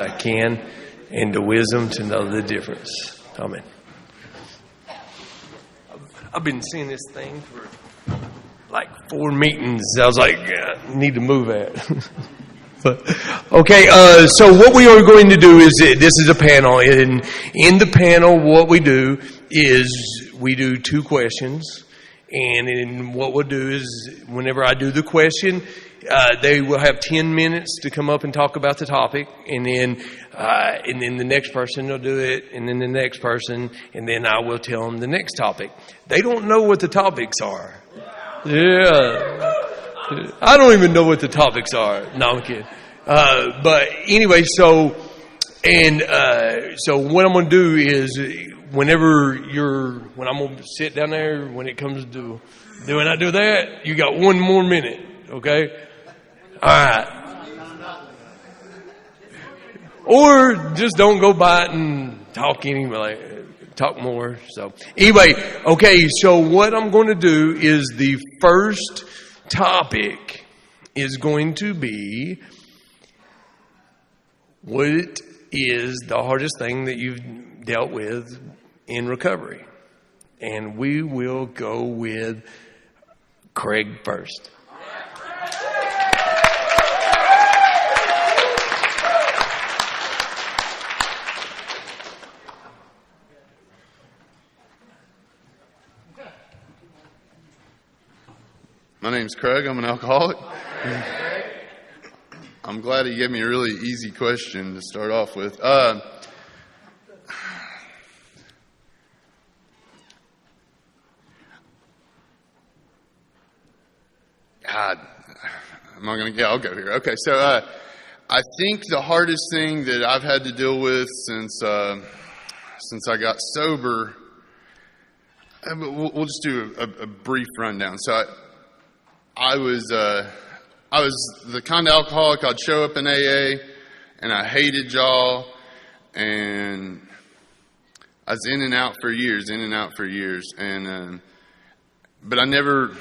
I can, and the wisdom to know the difference. Amen. I've been seeing this thing for like 4 meetings. I was like, I need to move it. Okay, so what we are going to do is, this is a panel, and in the panel what we do is we do 2 questions, and what we'll do is whenever I do the question, they will have 10 minutes to come up and talk about the topic, and then the next person will do it, and then the next person, and then I will tell them the next topic. They don't know what the topics are. Yeah. I don't even know what the topics are. No, I'm kidding. But anyway, so what I'm going to do is when I'm going to sit down there, when it comes to when I do that, you got 1 more minute. Okay? All right. Or just don't go by it and talk more. So anyway, okay, so what I'm going to do is the first topic is going to be, what is the hardest thing that you've dealt with in recovery? And we will go with Craig first. My name's Craig. I'm an alcoholic. I'm glad he gave me a really easy question to start off with. God, I'll go here. Okay, so I think the hardest thing that I've had to deal with since I got sober, we'll just do a brief rundown. So I was the kind of alcoholic, I'd show up in AA, and I hated y'all, and I was in and out for years, and but I never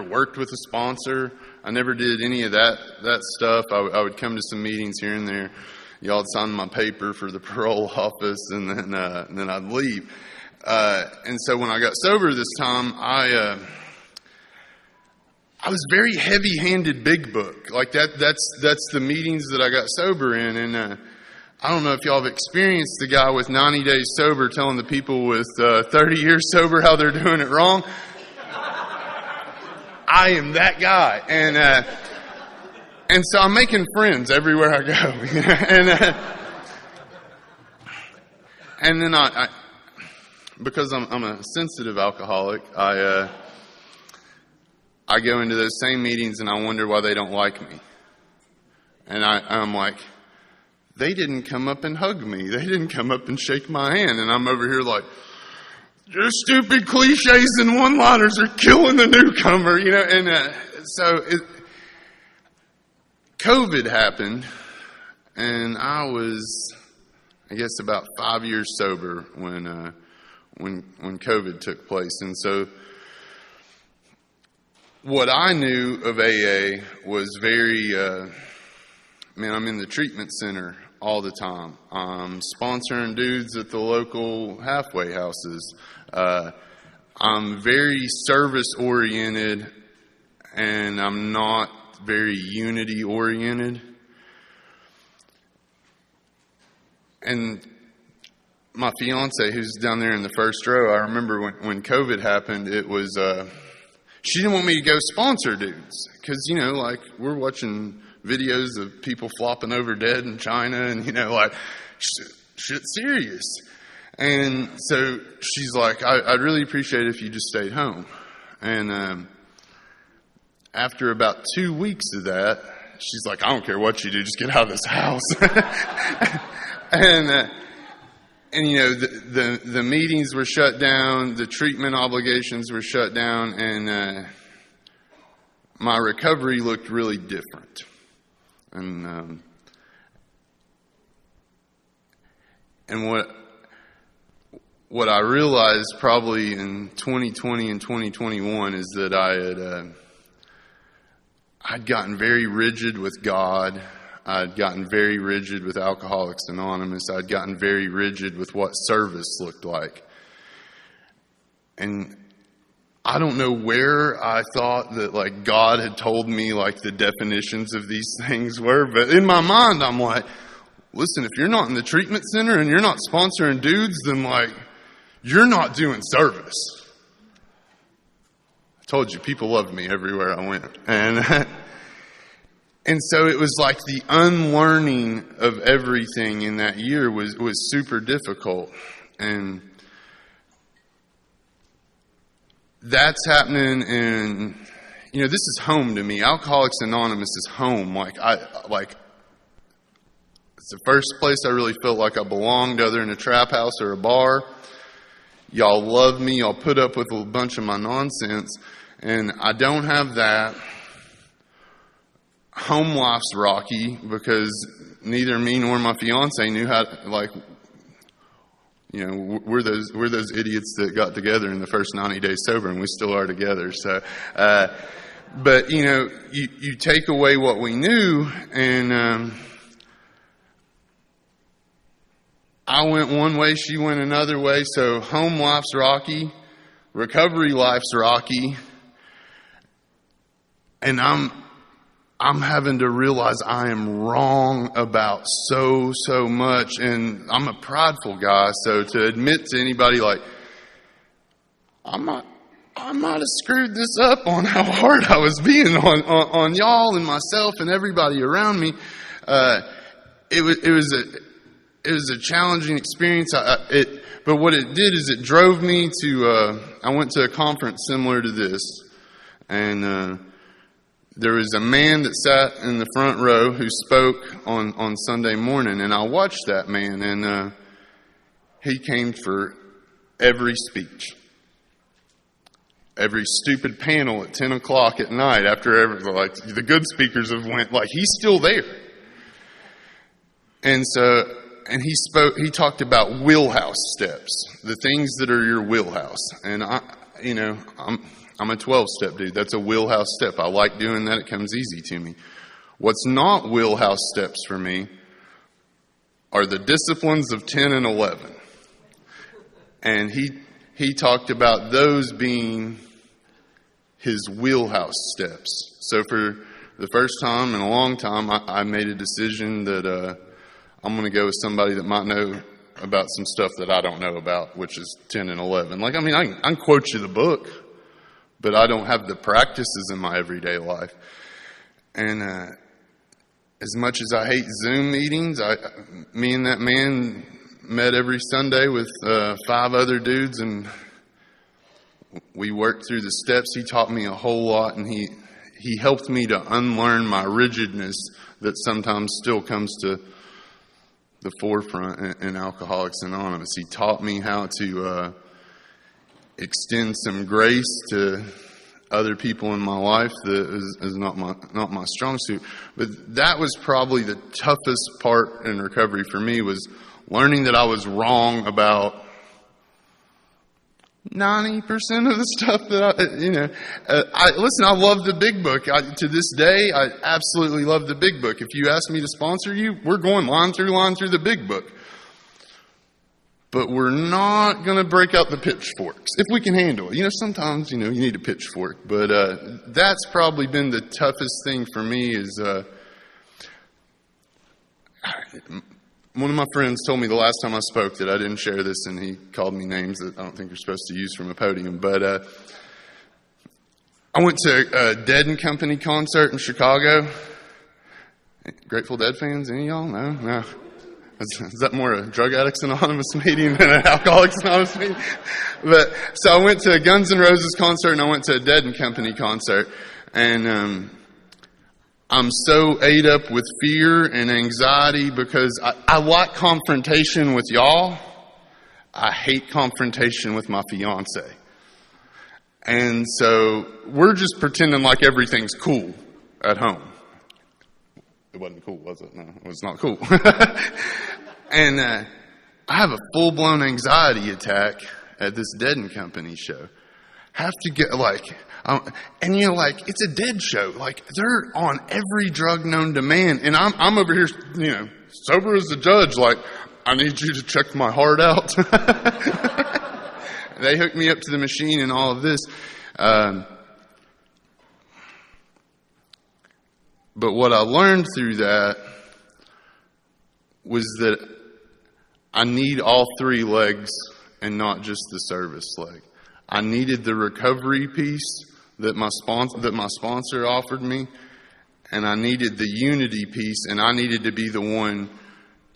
worked with a sponsor. I never did any of that stuff. I would come to some meetings here and there. Y'all would sign my paper for the parole office, and then I'd leave. And so when I got sober this time, I was very heavy-handed big book. Like that's the meetings that I got sober in. And I don't know if y'all have experienced the guy with 90 days sober telling the people with 30 years sober how they're doing it wrong. I am that guy. And so I'm making friends everywhere I go. And then I because I'm a sensitive alcoholic, I go into those same meetings and I wonder why they don't like me. And I'm like, they didn't come up and hug me. They didn't come up and shake my hand. And I'm over here like, your stupid cliches and one-liners are killing the newcomer, you know. And COVID happened, and I was, I guess, about 5 years sober when COVID took place. And so what I knew of AA was very, I'm in the treatment center all the time. I'm sponsoring dudes at the local halfway houses. I'm very service-oriented, and I'm not very unity-oriented. And my fiance, who's down there in the first row, I remember when COVID happened, it was... she didn't want me to go sponsor dudes because, like we're watching videos of people flopping over dead in China and, like shit serious. And so she's like, I'd really appreciate it if you just stayed home. And after about 2 weeks of that, she's like, I don't care what you do, just get out of this house. And the meetings were shut down, the treatment obligations were shut down, and my recovery looked really different. And what I realized probably in 2020 and 2021 is that I'd gotten very rigid with God. I'd gotten very rigid with Alcoholics Anonymous. I'd gotten very rigid with what service looked like. And I don't know where I thought that like God had told me like the definitions of these things were, but in my mind I'm like, listen, if you're not in the treatment center and you're not sponsoring dudes, then like you're not doing service. I told you, people loved me everywhere I went. And so it was like the unlearning of everything in that year was super difficult. And that's happening in, this is home to me. Alcoholics Anonymous is home. It's the first place I really felt like I belonged other than a trap house or a bar. Y'all love me. Y'all put up with a bunch of my nonsense. And I don't have that. Home life's rocky because neither me nor my fiance knew how to, we're those idiots that got together in the first 90 days sober, and we still are together. So, but you take away what we knew, and I went one way, she went another way. So home life's rocky, recovery life's rocky, and I'm having to realize I am wrong about so much, and I'm a prideful guy, so to admit to anybody like, I might have screwed this up on how hard I was being on y'all and myself and everybody around me. It was a challenging experience. But what it did is it drove me to, I went to a conference similar to this, and there was a man that sat in the front row who spoke on Sunday morning, and I watched that man, and he came for every speech, every stupid panel at 10 o'clock at night after the good speakers have went, he's still there. And so, and he talked about wheelhouse steps, the things that are your wheelhouse. And I'm a 12-step dude. That's a wheelhouse step. I like doing that. It comes easy to me. What's not wheelhouse steps for me are the disciplines of 10 and 11. And he talked about those being his wheelhouse steps. So for the first time in a long time, I made a decision that I'm going to go with somebody that might know about some stuff that I don't know about, which is 10 and 11. I can quote you the book, but I don't have the practices in my everyday life. And as much as I hate Zoom meetings, me and that man met every Sunday with 5 other dudes, and we worked through the steps. He taught me a whole lot, and he helped me to unlearn my rigidness that sometimes still comes to the forefront in Alcoholics Anonymous. He taught me how to extend some grace to other people in my life that is not my strong suit. But that was probably the toughest part in recovery for me, was learning that I was wrong about 90% of the stuff that I love the Big Book. To this day, I absolutely love the Big Book. If you ask me to sponsor you, we're going line through the Big Book. But we're not going to break out the pitchforks, if we can handle it. Sometimes, you need a pitchfork. But that's probably been the toughest thing for me is... one of my friends told me the last time I spoke that I didn't share this, and he called me names that I don't think you're supposed to use from a podium. But I went to a Dead and Company concert in Chicago. Grateful Dead fans? Any of y'all? No. Is that more a Drug Addicts Anonymous meeting than an Alcoholics Anonymous meeting? But so I went to a Guns N' Roses concert, and I went to a Dead and Company concert, and I'm so ate up with fear and anxiety because I like confrontation with y'all. I hate confrontation with my fiance. And so we're just pretending like everything's cool at home. It wasn't cool, was it? No, it was not cool. And I have a full-blown anxiety attack at this Dead and Company show. have to get and you're like, it's a dead show. Like, they're on every drug known to man. And I'm over here, sober as a judge. Like, I need you to check my heart out. They hooked me up to the machine and all of this. But what I learned through that was that I need all three legs and not just the service leg. I needed the recovery piece that my sponsor offered me, and I needed the unity piece, and I needed to be the one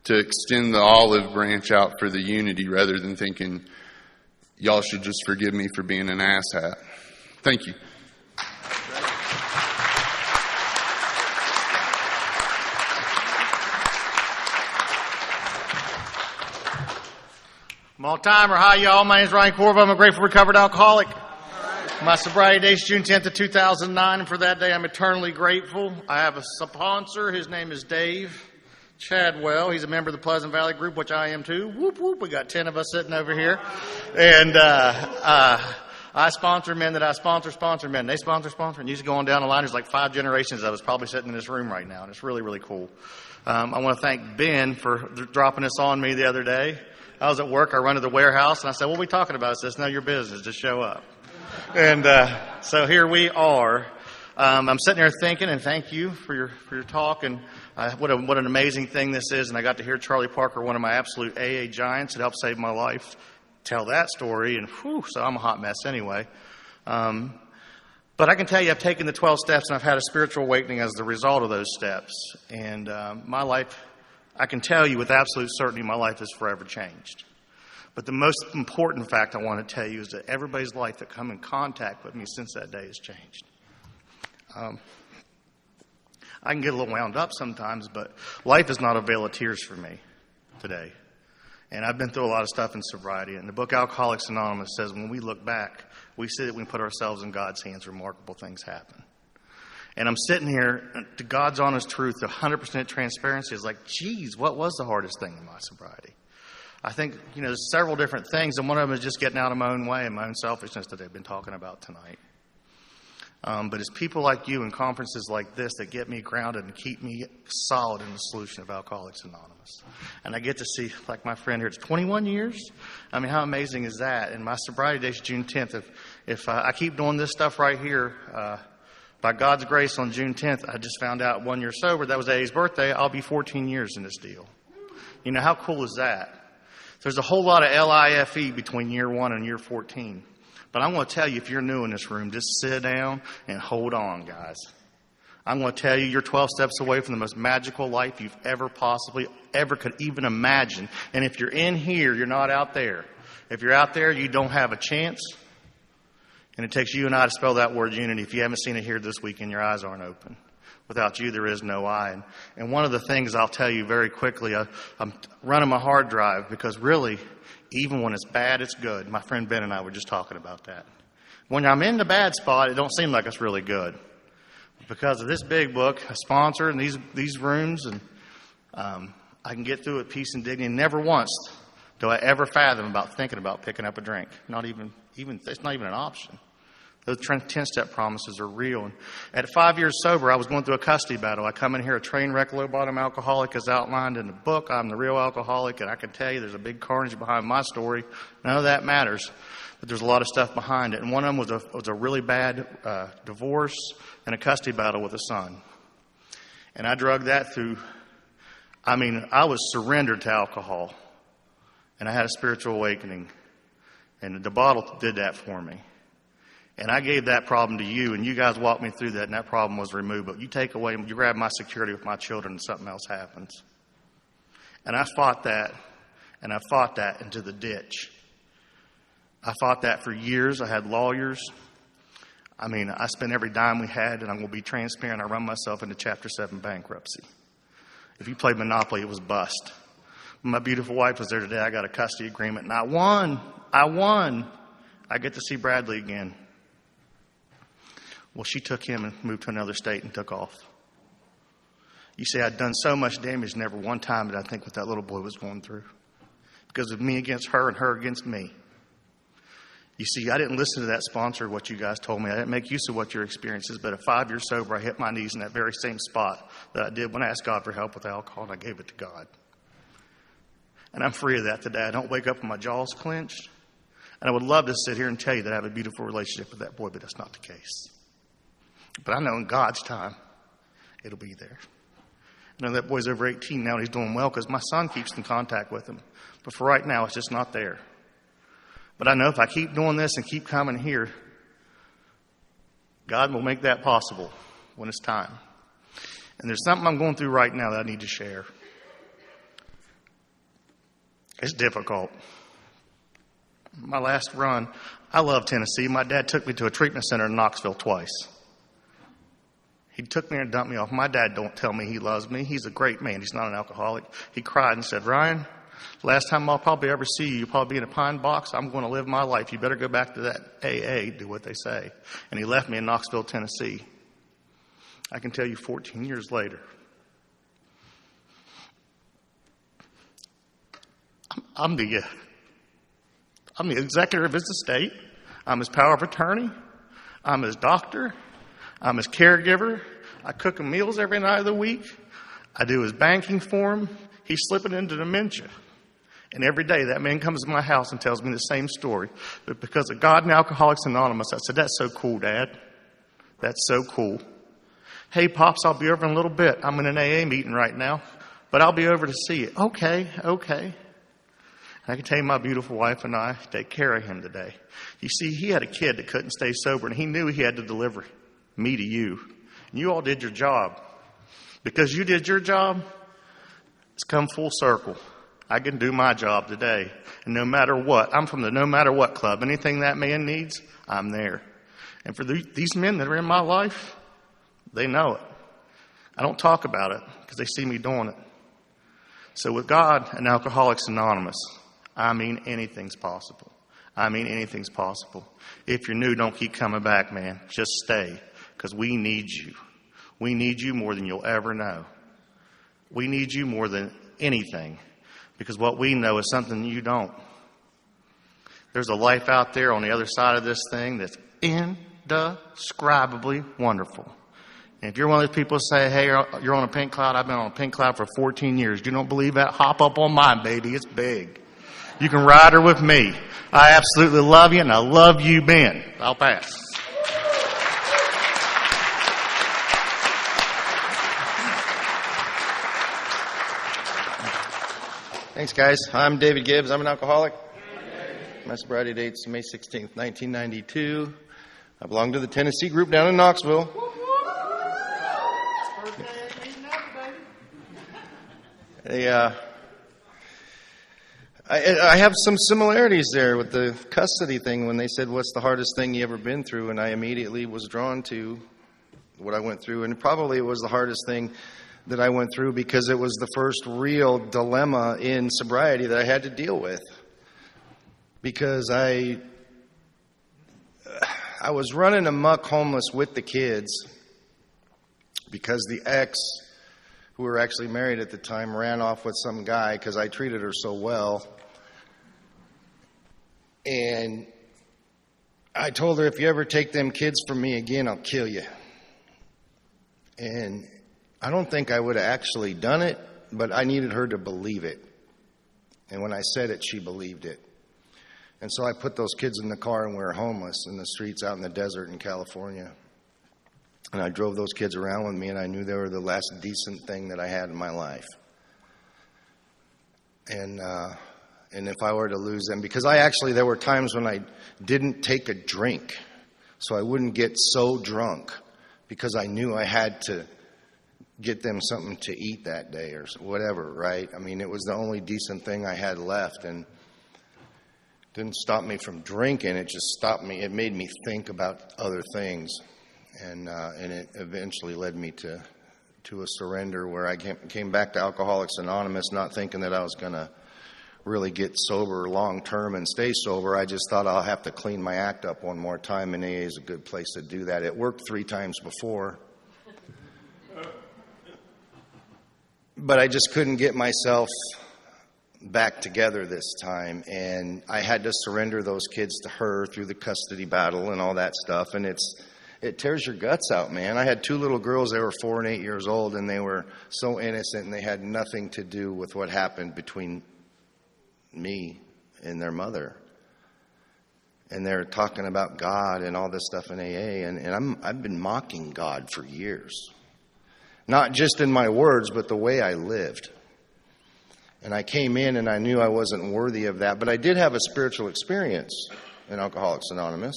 to extend the olive branch out for the unity rather than thinking, y'all should just forgive me for being an asshat. Thank you. All-timer, hi y'all. My name is Ryan Corvo. I'm a grateful recovered alcoholic. My sobriety date is June 10th of 2009, and for that day I'm eternally grateful. I have a sponsor. His name is Dave Chadwell. He's a member of the Pleasant Valley Group, which I am too. Whoop, whoop. We got 10 of us sitting over here. And I sponsor men that I sponsor men. They sponsor. And you just go on down the line. There's like 5 generations of us probably sitting in this room right now, and it's really, really cool. I want to thank Ben for dropping this on me the other day. I was at work. I run to the warehouse, and I said, what are we talking about? He says, none of your business. Just show up. And so here we are. I'm sitting there thinking, and thank you for your talk, and what an amazing thing this is. And I got to hear Charlie Parker, one of my absolute AA giants that helped save my life, tell that story. And so I'm a hot mess anyway. But I can tell you I've taken the 12 steps, and I've had a spiritual awakening as the result of those steps. And my life, I can tell you with absolute certainty, my life is forever changed. But the most important fact I want to tell you is that everybody's life that come in contact with me since that day has changed. I can get a little wound up sometimes, but life is not a veil of tears for me today. And I've been through a lot of stuff in sobriety. And the book Alcoholics Anonymous says when we look back, we see that when we put ourselves in God's hands, remarkable things happen. And I'm sitting here, to God's honest truth, 100% transparency is like, geez, what was the hardest thing in my sobriety? I think, there's several different things, and one of them is just getting out of my own way and my own selfishness that they've been talking about tonight. But it's people like you and conferences like this that get me grounded and keep me solid in the solution of Alcoholics Anonymous. And I get to see, like my friend here, it's 21 years. I mean, how amazing is that? And my sobriety date is June 10th. If I keep doing this stuff right here, by God's grace, on June 10th, I just found out 1 year sober. That was Eddie's birthday. I'll be 14 years in this deal. How cool is that? There's a whole lot of LIFE between year 1 and year 14. But I'm going to tell you, if you're new in this room, just sit down and hold on, guys. I'm going to tell you, you're 12 steps away from the most magical life you've ever could even imagine. And if you're in here, you're not out there. If you're out there, you don't have a chance. And it takes you and I to spell that word unity. If you haven't seen it here this weekend, your eyes aren't open. Without you, there is no I. And one of the things I'll tell you very quickly, I'm running my hard drive because really, even when it's bad, it's good. My friend Ben and I were just talking about that. When I'm in the bad spot, it don't seem like it's really good. Because of this big book, a sponsor, and these rooms, and I can get through it peace and dignity. And never once do I ever fathom about thinking about picking up a drink. Not even it's not even an option. Those 10-step promises are real. And at 5 years sober, I was going through a custody battle. I come in here a train wreck, low-bottom alcoholic, as outlined in the book. I'm the real alcoholic, and I can tell you there's a big carnage behind my story. None of that matters, but there's a lot of stuff behind it. And one of them was a really bad divorce and a custody battle with a son. And I drug that through. I was surrendered to alcohol, and I had a spiritual awakening. And the bottle did that for me. And I gave that problem to you, and you guys walked me through that, and that problem was removed. But you grab my security with my children, and something else happens. And I fought that, and I fought that into the ditch. I fought that for years. I had lawyers. I spent every dime we had, and I'm going to be transparent. I run myself into Chapter 7 bankruptcy. If you played Monopoly, it was bust. My beautiful wife was there today. I got a custody agreement, and I won. I get to see Bradley again. Well, she took him and moved to another state and took off. You say I'd done so much damage, never one time did I think what that little boy was going through. Because of me against her and her against me. You see, I didn't listen to that sponsor, what you guys told me. I didn't make use of what your experiences. But at 5 years sober, I hit my knees in that very same spot that I did when I asked God for help with alcohol, and I gave it to God. And I'm free of that today. I don't wake up with my jaws clenched. And I would love to sit here and tell you that I have a beautiful relationship with that boy, but that's not the case. But I know in God's time, it'll be there. I know that boy's over 18 now, and he's doing well because my son keeps in contact with him. But for right now, it's just not there. But I know if I keep doing this and keep coming here, God will make that possible when it's time. And there's something I'm going through right now that I need to share. It's difficult. My last run, I love Tennessee. My dad took me to a treatment center in Knoxville twice. He took me and dumped me off. My dad don't tell me he loves me. He's a great man. He's not an alcoholic. He cried and said, Ryan, last time I'll probably ever see you, you'll probably be in a pine box. I'm going to live my life. You better go back to that AA, do what they say. And he left me in Knoxville, Tennessee. I can tell you 14 years later, I'm the executor of his estate. I'm his power of attorney. I'm his doctor. I'm his caregiver. I cook him meals every night of the week. I do his banking for him. He's slipping into dementia. And every day that man comes to my house and tells me the same story. But because of God and Alcoholics Anonymous, I said, that's so cool, Dad. That's so cool. Hey, Pops, I'll be over in a little bit. I'm in an AA meeting right now, but I'll be over to see you. Okay. I can tell you my beautiful wife and I take care of him today. You see, he had a kid that couldn't stay sober, and he knew he had to deliver me to you. And you all did your job. Because you did your job, it's come full circle. I can do my job today. And no matter what, I'm from the No Matter What Club. Anything that man needs, I'm there. And for these men that are in my life, they know it. I don't talk about it because they see me doing it. So with God and Alcoholics Anonymous, I mean anything's possible. I mean anything's possible. If you're new, don't keep coming back, man. Just stay because we need you. We need you more than you'll ever know. We need you more than anything because what we know is something you don't. There's a life out there on the other side of this thing that's indescribably wonderful. And if you're one of those people who say, hey, you're on a pink cloud, I've been on a pink cloud for 14 years. You don't believe that? Hop up on mine, baby. It's big. You can ride her with me. I absolutely love you, and I love you, Ben. I'll pass. Thanks, guys. I'm David Gibbs. I'm an alcoholic. My sobriety date's May 16th, 1992. I belong to the Tennessee group down in Knoxville. I have some similarities there with the custody thing when they said, what's the hardest thing you ever been through? And I immediately was drawn to what I went through. And probably it was the hardest thing that I went through because it was the first real dilemma in sobriety that I had to deal with. Because I was running amok homeless with the kids because the ex, who were actually married at the time, ran off with some guy because I treated her so well. And I told her, if you ever take them kids from me again, I'll kill you. And I don't think I would have actually done it, but I needed her to believe it. And when I said it, she believed it. And so I put those kids in the car, and we were homeless in the streets out in the desert in California. And I drove those kids around with me, and I knew they were the last decent thing that I had in my life. And if I were to lose them, because there were times when I didn't take a drink, so I wouldn't get so drunk, because I knew I had to get them something to eat that day or whatever, right? I mean, it was the only decent thing I had left, and it didn't stop me from drinking. It just stopped me. It made me think about other things, and it eventually led me to a surrender where I came back to Alcoholics Anonymous, not thinking that I was going to really get sober long term and stay sober. I just thought I'll have to clean my act up one more time, and AA is a good place to do that. It worked 3 times before. But I just couldn't get myself back together this time, and I had to surrender those kids to her through the custody battle and all that stuff, and it tears your guts out, man. I had 2 little girls. They were 4 and 8 years old, and they were so innocent, and they had nothing to do with what happened between me and their mother. And they're talking about God and all this stuff in AA, and I've been mocking God for years. Not just in my words, but the way I lived. And I came in and I knew I wasn't worthy of that, but I did have a spiritual experience in Alcoholics Anonymous.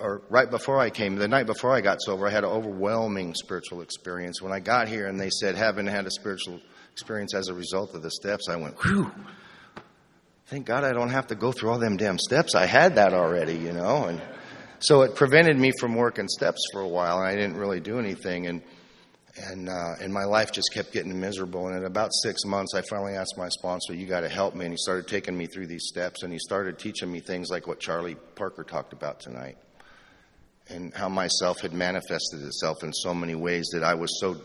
Or right before I came, the night before I got sober, I had an overwhelming spiritual experience. When I got here and they said, haven't had a spiritual experience as a result of the steps, I went, whew. Thank God I don't have to go through all them damn steps. I had that already, you know. And so it prevented me from working steps for a while, and I didn't really do anything. And my life just kept getting miserable. And in about 6 months, I finally asked my sponsor, you got to help me. And he started taking me through these steps, and he started teaching me things like what Charlie Parker talked about tonight, and how myself had manifested itself in so many ways that I was so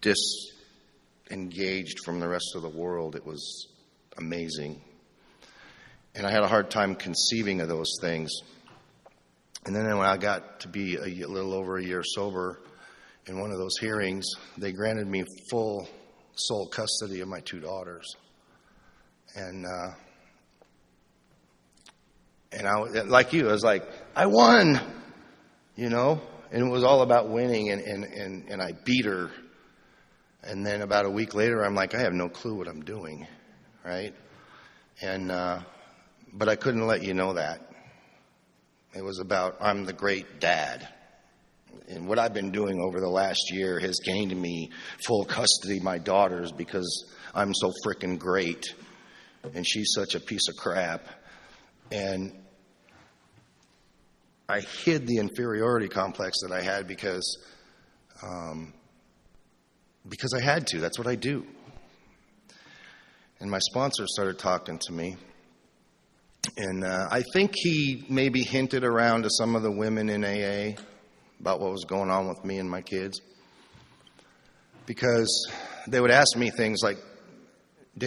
disengaged from the rest of the world. It was amazing. And I had a hard time conceiving of those things. And then when I got to be a little over a year sober, in one of those hearings, they granted me full sole custody of my 2 daughters. And I, like you, I was like, I won, you know? And it was all about winning, and I beat her. And then about a week later, I'm like, I have no clue what I'm doing, right? And but I couldn't let you know that. It was about, I'm the great dad. And what I've been doing over the last year has gained me full custody of my daughters because I'm so frickin' great, and she's such a piece of crap. And I hid the inferiority complex that I had because I had to. That's what I do. And my sponsor started talking to me. And I think he maybe hinted around to some of the women in AA about what was going on with me and my kids. Because they would ask me things like,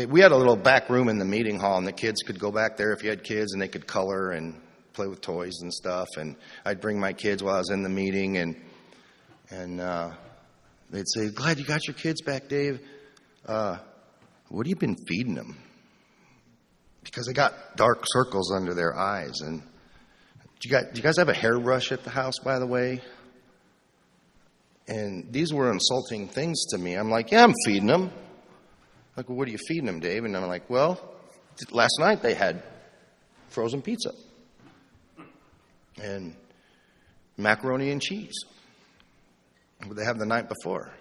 we had a little back room in the meeting hall, and the kids could go back there if you had kids, and they could color and play with toys and stuff. And I'd bring my kids while I was in the meeting, and they'd say, glad you got your kids back, Dave. What have you been feeding them? Because they got dark circles under their eyes. And do you guys have a hairbrush at the house, by the way? And these were insulting things to me. I'm like, yeah, I'm feeding them. Like, well, what are you feeding them, Dave? And I'm like, well, last night they had frozen pizza and macaroni and cheese. What did they have the night before?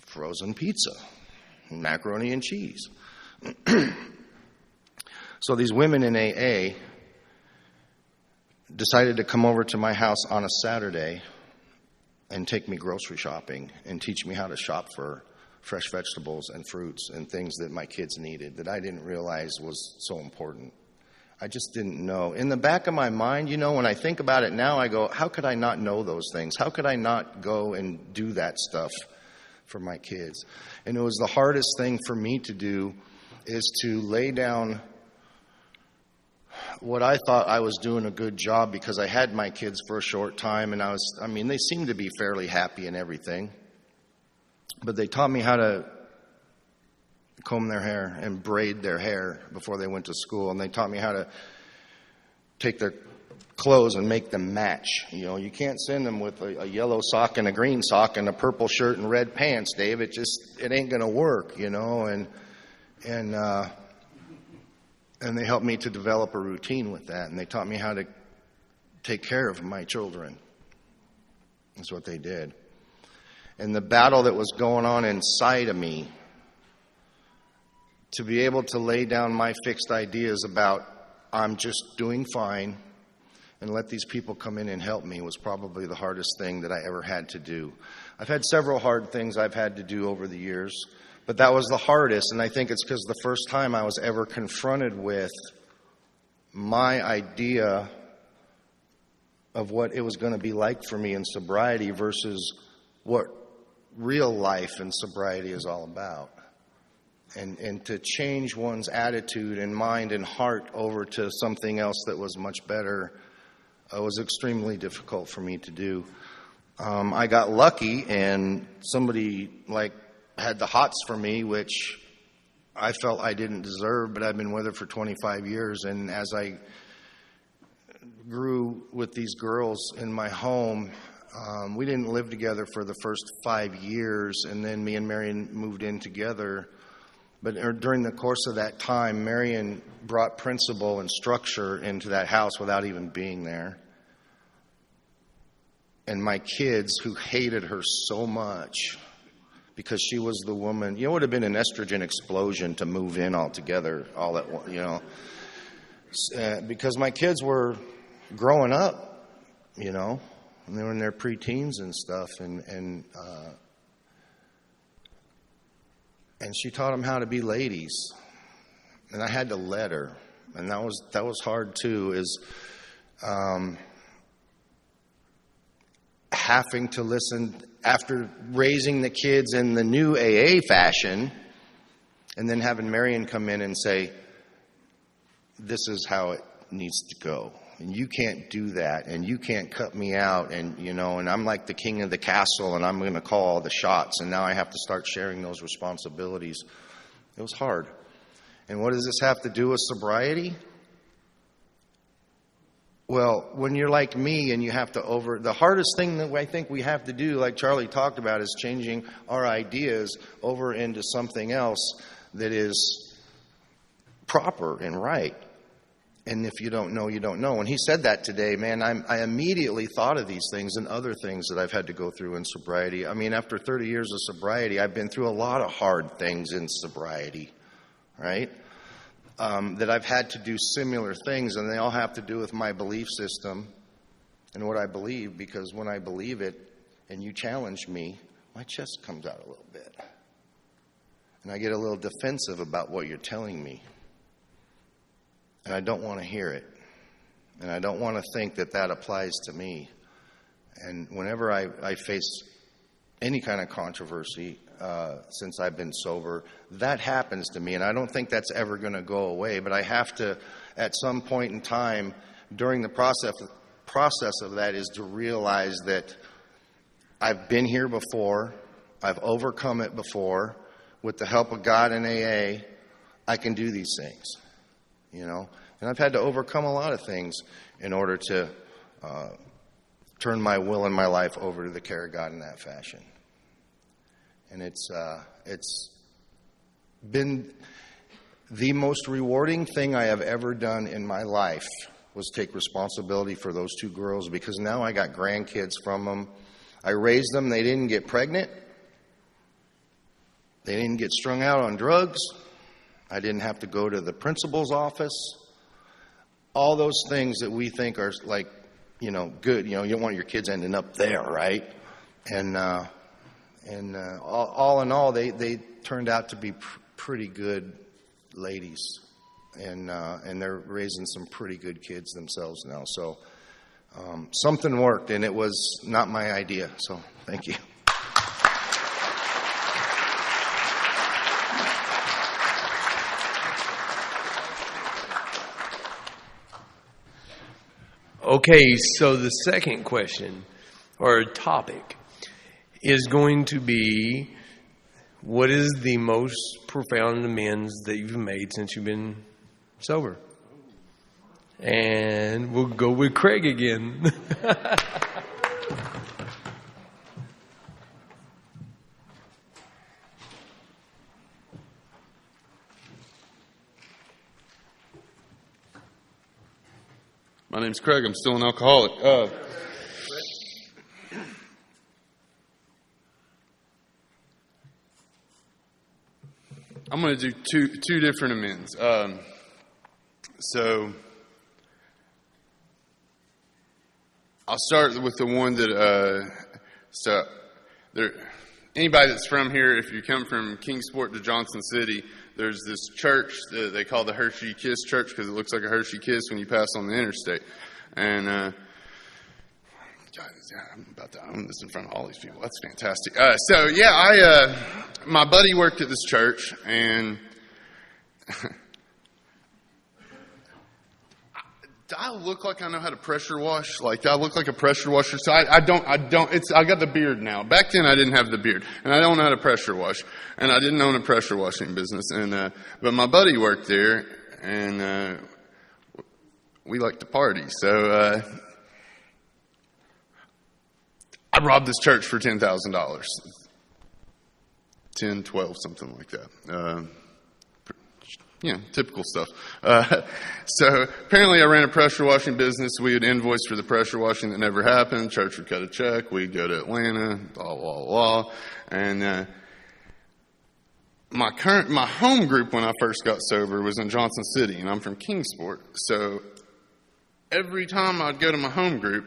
Frozen pizza, macaroni and cheese. So these women in AA decided to come over to my house on a Saturday and take me grocery shopping and teach me how to shop for fresh vegetables and fruits and things that my kids needed that I didn't realize was so important. I just didn't know. In the back of my mind, you know, when I think about it now, I go, how could I not know those things? How could I not go and do that stuff for my kids? And it was the hardest thing for me to do, is to lay down what I thought I was doing a good job, because I had my kids for a short time, and they seemed to be fairly happy and everything. But they taught me how to comb their hair and braid their hair before they went to school. And they taught me how to take their clothes and make them match. You know, you can't send them with a yellow sock and a green sock and a purple shirt and red pants, Dave. It ain't going to work, you know. And they helped me to develop a routine with that. And they taught me how to take care of my children. That's what they did. And the battle that was going on inside of me, to be able to lay down my fixed ideas about I'm just doing fine and let these people come in and help me, was probably the hardest thing that I ever had to do. I've had several hard things I've had to do over the years, but that was the hardest. And I think it's because the first time I was ever confronted with my idea of what it was going to be like for me in sobriety versus what real life and sobriety is all about. and to change one's attitude and mind and heart over to something else that was much better was extremely difficult for me to do. I got lucky, and somebody had the hots for me, which I felt I didn't deserve, but I've been with her for 25 years. And as I grew with these girls in my home, we didn't live together for the first 5 years, and then me and Marion moved in together. But during the course of that time, Marion brought principle and structure into that house without even being there. And my kids, who hated her so much because she was the woman, it would have been an estrogen explosion to move in altogether, all at once, because my kids were growing up, and they were in their preteens and stuff, and she taught them how to be ladies, and I had to let her, and that was hard too. Having to listen after raising the kids in the new AA fashion, and then having Marion come in and say, "This is how it needs to go, and you can't do that, and you can't cut me out, and and I'm like the king of the castle, and I'm going to call all the shots, and now I have to start sharing those responsibilities." It was hard. And what does this have to do with sobriety? Well, when you're like me and you have to the hardest thing that I think we have to do, like Charlie talked about, is changing our ideas over into something else that is proper and right. And if you don't know, you don't know. When he said that today, man, I immediately thought of these things and other things that I've had to go through in sobriety. I mean, after 30 years of sobriety, I've been through a lot of hard things in sobriety, right? That I've had to do similar things, and they all have to do with my belief system and what I believe, because when I believe it and you challenge me, my chest comes out a little bit. And I get a little defensive about what you're telling me. And I don't want to hear it. And I don't want to think that applies to me. And whenever I face any kind of controversy since I've been sober, that happens to me. And I don't think that's ever going to go away. But I have to, at some point in time, during the process of that, is to realize that I've been here before. I've overcome it before. With the help of God and AA, I can do these things. And I've had to overcome a lot of things in order to turn my will and my life over to the care of God in that fashion. And it's been the most rewarding thing I have ever done in my life was take responsibility for those two girls, because now I got grandkids from them. I raised them. They didn't get pregnant. They didn't get strung out on drugs. I didn't have to go to the principal's office. All those things that we think are good. You don't want your kids ending up there, right? And all in all, they turned out to be pretty good ladies, and they're raising some pretty good kids themselves now. So something worked, and it was not my idea. So thank you. Okay, so the second question or topic is going to be, what is the most profound amends that you've made since you've been sober? And we'll go with Craig again. My name's Craig. I'm still an alcoholic. I'm going to do two different amends. So I'll start with the one that anybody that's from here, if you come from Kingsport to Johnson City, there's this church that they call the Hershey Kiss Church because it looks like a Hershey Kiss when you pass on the interstate. And I'm about to own this in front of all these people. That's fantastic. My buddy worked at this church, and do I look like I know how to pressure wash? Like, do I look like a pressure washer? So I don't, I got the beard now. Back then I didn't have the beard, and I don't know how to pressure wash, and I didn't own a pressure washing business, but my buddy worked there, and, we like to party. So, I robbed this church for $10,000. 10, 12, something like that. Typical stuff. So apparently I ran a pressure washing business. We would invoice for the pressure washing that never happened. Church would cut a check. We'd go to Atlanta, blah, blah, blah. And my home group when I first got sober was in Johnson City, and I'm from Kingsport. So every time I'd go to my home group,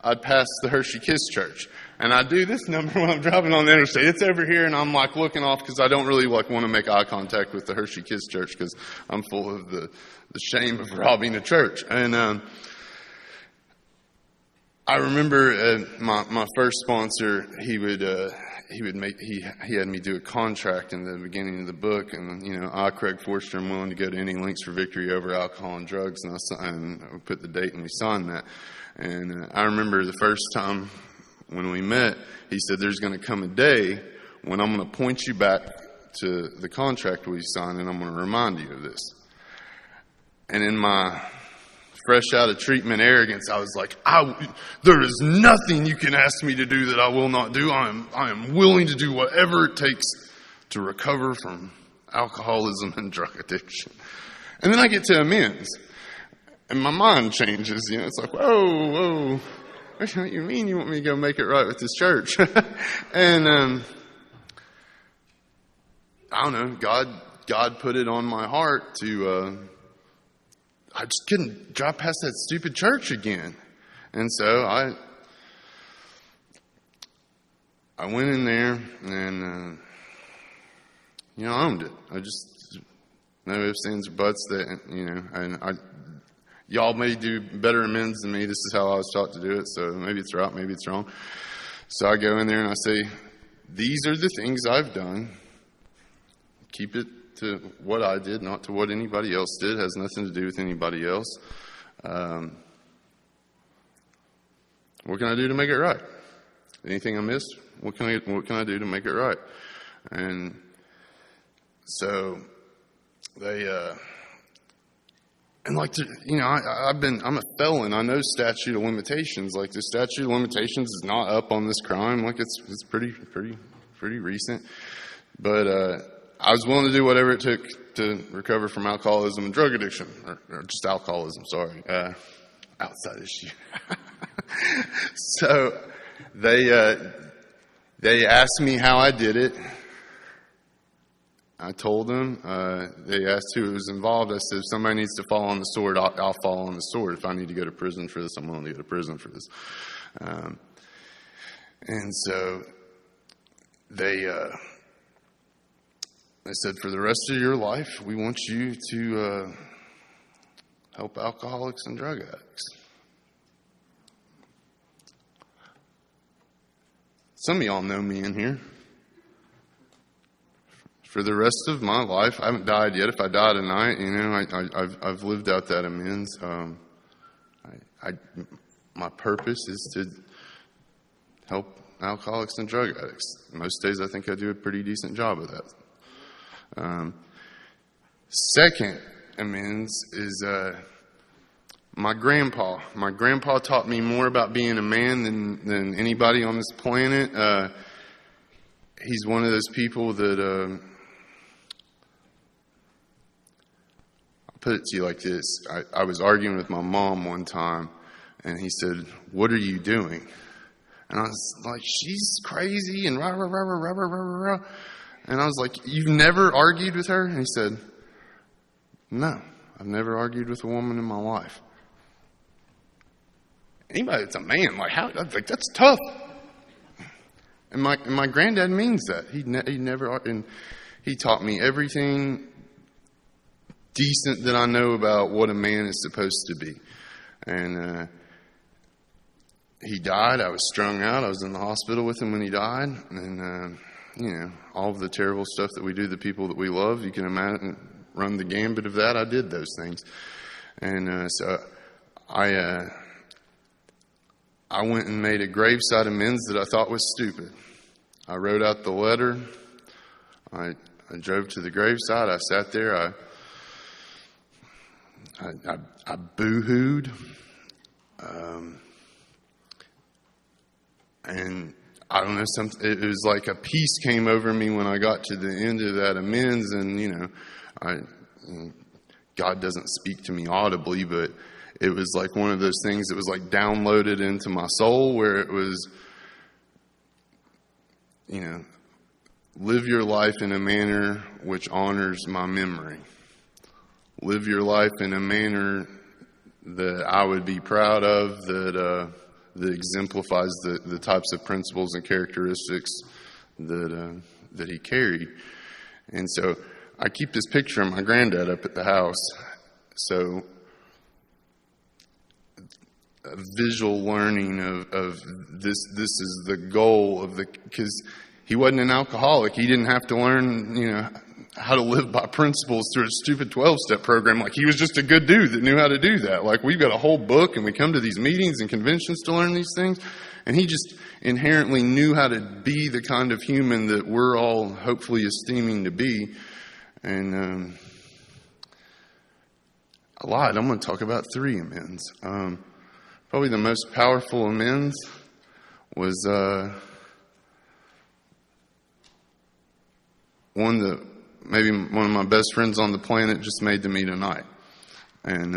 I'd pass the Hershey Kiss Church. And I do this number when I'm driving on the interstate. It's over here, and I'm like looking off because I don't really want to make eye contact with the Hershey Kiss Church because I'm full of the shame of robbing a church. And I remember my first sponsor. He had me do a contract in the beginning of the book, and I, Craig Forster, am willing to go to any lengths for victory over alcohol and drugs, and I put the date and we signed that. And I remember the first time when we met, he said, "There's going to come a day when I'm going to point you back to the contract we signed, and I'm going to remind you of this." And in my fresh out of treatment arrogance, I was like, "There is nothing you can ask me to do that I will not do. I am willing to do whatever it takes to recover from alcoholism and drug addiction." And then I get to amends, and my mind changes. It's like, whoa. What do you mean you want me to go make it right with this church? And I don't know, God put it on my heart to, I just couldn't drive past that stupid church again. And so I went in there and, I owned it. I just, no ifs, ands, or buts that, and y'all may do better amends than me. This is how I was taught to do it, so maybe it's right, maybe it's wrong. So I go in there and I say, "These are the things I've done. Keep it to what I did, not to what anybody else did. It has nothing to do with anybody else. What can I do to make it right? Anything I missed? What can I do to make it right?" And so they, and like, I'm a felon. I know statute of limitations. Like, the statute of limitations is not up on this crime. Like, it's pretty recent. But I was willing to do whatever it took to recover from alcoholism and drug addiction, or just alcoholism. Sorry, outside issue. So they asked me how I did it. I told them. They asked who was involved. I said, "If somebody needs to fall on the sword, I'll fall on the sword. If I need to go to prison for this, I'm willing to go to prison for this." And so they said, "For the rest of your life, we want you to help alcoholics and drug addicts." Some of y'all know me in here. For the rest of my life, I haven't died yet. If I die tonight, I've lived out that amends. My purpose is to help alcoholics and drug addicts. Most days, I think I do a pretty decent job of that. Second amends is my grandpa. My grandpa taught me more about being a man than anybody on this planet. He's one of those people that. Put it to you like this. I was arguing with my mom one time, and he said, "What are you doing?" And I was like, "She's crazy," and rah, rah, rah, rah, rah, rah, rah, rah. And I was like, "You've never argued with her?" And he said, "No, I've never argued with a woman in my life." Anybody that's a man, that's tough. And my granddad means that. He never, and he taught me everything decent that I know about what a man is supposed to be. And he died. I was strung out. I was in the hospital with him when he died. And, all of the terrible stuff that we do to the people that we love, you can imagine, run the gambit of that. I did those things. And so I went and made a graveside amends that I thought was stupid. I wrote out the letter. I drove to the graveside. I sat there. I boo-hooed. And I don't know, it was like a peace came over me when I got to the end of that amends. And, God doesn't speak to me audibly, but it was like one of those things that was like downloaded into my soul, where it was, live your life in a manner which honors my memory. Live your life in a manner that I would be proud of, that exemplifies the types of principles and characteristics that he carried. And so I keep this picture of my granddad up at the house. So a visual learning of this is the goal of because he wasn't an alcoholic. He didn't have to learn, how to live by principles through a stupid 12-step program. Like, he was just a good dude that knew how to do that. Like, we've got a whole book, and we come to these meetings and conventions to learn these things. And he just inherently knew how to be the kind of human that we're all hopefully esteeming to be. And a lot. I'm going to talk about 3 amends. Probably the most powerful amends was one that maybe one of my best friends on the planet just made to me tonight. And,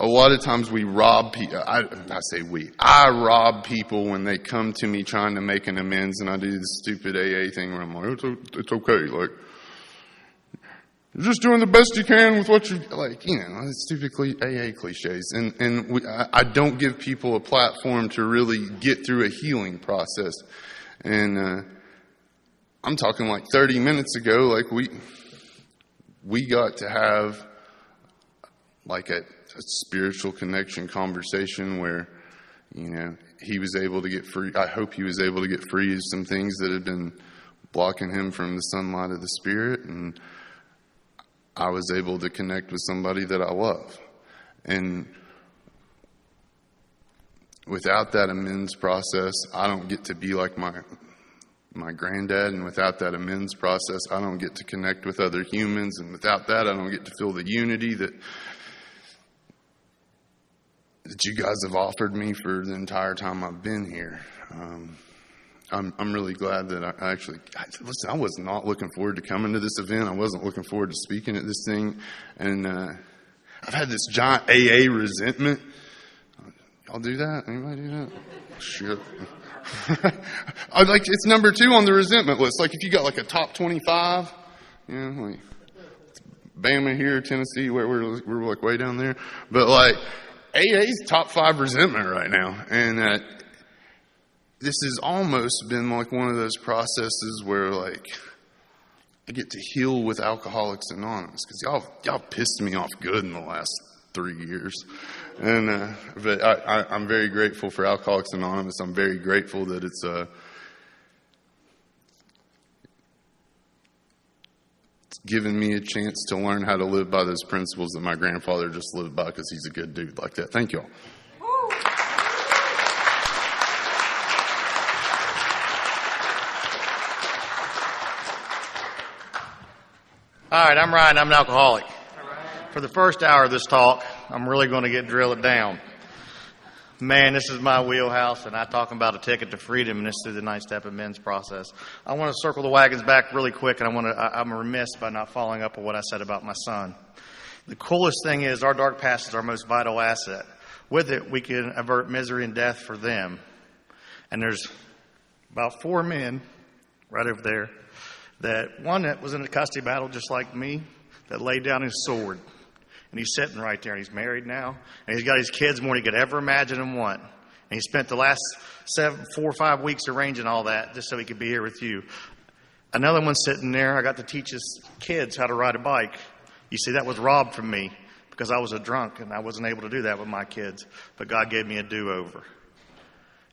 a lot of times we rob people. I rob people when they come to me trying to make an amends, and I do the stupid AA thing where I'm like, it's okay. Like, you're just doing the best you can with what you like. Stupid AA cliches. And I don't give people a platform to really get through a healing process. And I'm talking like 30 minutes ago, like we got to have like a spiritual connection conversation where, he was able to get free. I hope he was able to get free of some things that had been blocking him from the sunlight of the Spirit. And I was able to connect with somebody that I love. And without that amends process, I don't get to be like my granddad, and without that amends process, I don't get to connect with other humans, and without that, I don't get to feel the unity that you guys have offered me for the entire time I've been here. I'm really glad that I was not looking forward to coming to this event. I wasn't looking forward to speaking at this thing, and I've had this giant AA resentment. Y'all do that? Anybody do that? Shit. It's number 2 on the resentment list. Like, if you got like a top 25, like Bama here, Tennessee, where we're like way down there. But like, AA's top 5 resentment right now. And this has almost been like one of those processes where like I get to heal with Alcoholics Anonymous, because y'all pissed me off good in the last 3 years. And but I'm very grateful for Alcoholics Anonymous. I'm very grateful that it's given me a chance to learn how to live by those principles that my grandfather just lived by, because he's a good dude like that. Thank you all. All right, I'm Ryan. I'm an alcoholic. For the first hour of this talk, I'm really going to drill it down. Man, this is my wheelhouse, and I talk about a ticket to freedom, and this is the 9-step amends process. I want to circle the wagons back really quick, and I'm remiss by not following up on what I said about my son. The coolest thing is our dark past is our most vital asset. With it, we can avert misery and death for them. And there's about 4 men right over there, that one that was in a custody battle just like me, that laid down his sword. And he's sitting right there, and he's married now, and he's got his kids more than he could ever imagine and want. And he spent the last 4 or 5 weeks arranging all that just so he could be here with you. Another one sitting there, I got to teach his kids how to ride a bike. You see, that was robbed from me because I was a drunk and I wasn't able to do that with my kids. But God gave me a do-over.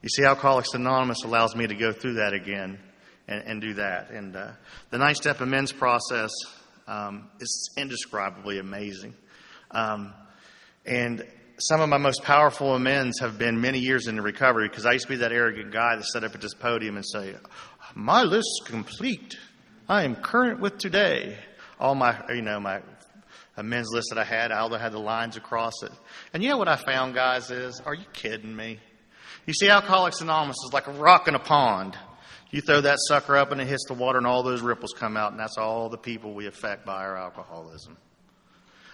You see, Alcoholics Anonymous allows me to go through that again and do that. And the 9-step amends process is indescribably amazing. And some of my most powerful amends have been many years into recovery, because I used to be that arrogant guy that stood up at this podium and say, my list's complete. I am current with today. All my amends list that I had the lines across it. And you know what I found, guys, is, are you kidding me? You see, Alcoholics Anonymous is like a rock in a pond. You throw that sucker up and it hits the water and all those ripples come out, and that's all the people we affect by our alcoholism.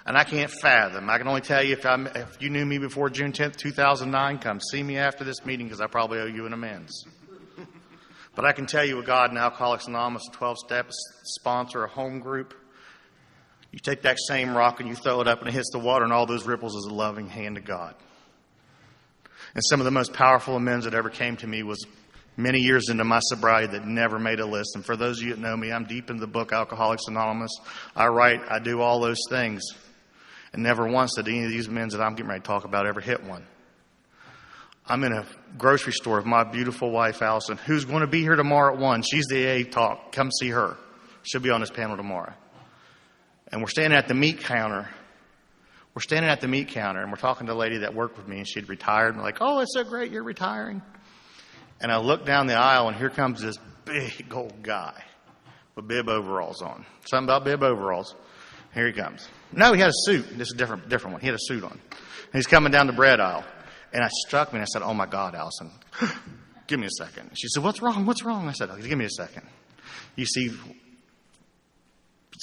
And I can't fathom. I can only tell you, if you knew me before June 10th, 2009, come see me after this meeting, because I probably owe you an amends. But I can tell you, with God and Alcoholics Anonymous, 12 steps, sponsor a home group. You take that same rock and you throw it up and it hits the water, and all those ripples is a loving hand of God. And some of the most powerful amends that ever came to me was many years into my sobriety that never made a list. And for those of you that know me, I'm deep into the book Alcoholics Anonymous. I write, I do all those things. And never once did any of these amends that I'm getting ready to talk about ever hit one. I'm in a grocery store with my beautiful wife, Allison, who's going to be here tomorrow at 1. She's the AA talk. Come see her. She'll be on this panel tomorrow. And we're standing at the meat counter. And we're talking to a lady that worked with me, and she'd retired. And we're like, oh, it's so great you're retiring. And I look down the aisle, and here comes this big old guy with bib overalls on. Something about bib overalls. Here he comes. No, he had a suit. This is a different one. He had a suit on. And he's coming down the bread aisle. And it struck me, and I said, oh, my God, Allison, give me a second. She said, what's wrong? I said, oh, give me a second. You see,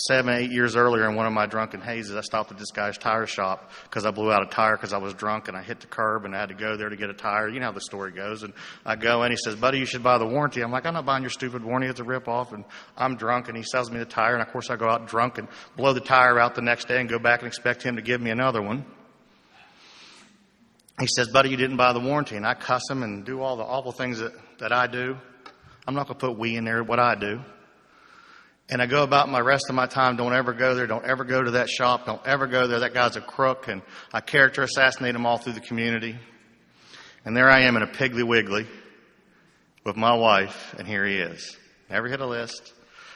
7, 8 years earlier in one of my drunken hazes, I stopped at this guy's tire shop because I blew out a tire because I was drunk, and I hit the curb, and I had to go there to get a tire. You know how the story goes. And I go in, he says, buddy, you should buy the warranty. I'm like, I'm not buying your stupid warranty. It's a ripoff. And I'm drunk, and he sells me the tire. And, of course, I go out drunk and blow the tire out the next day and go back and expect him to give me another one. He says, buddy, you didn't buy the warranty. And I cuss him and do all the awful things that I do. I'm not going to put we in there, what I do. And I go about my rest of my time, don't ever go there, don't ever go to that shop, don't ever go there. That guy's a crook, and I character assassinate him all through the community. And there I am in a Piggly Wiggly with my wife, and here he is. Never hit a list.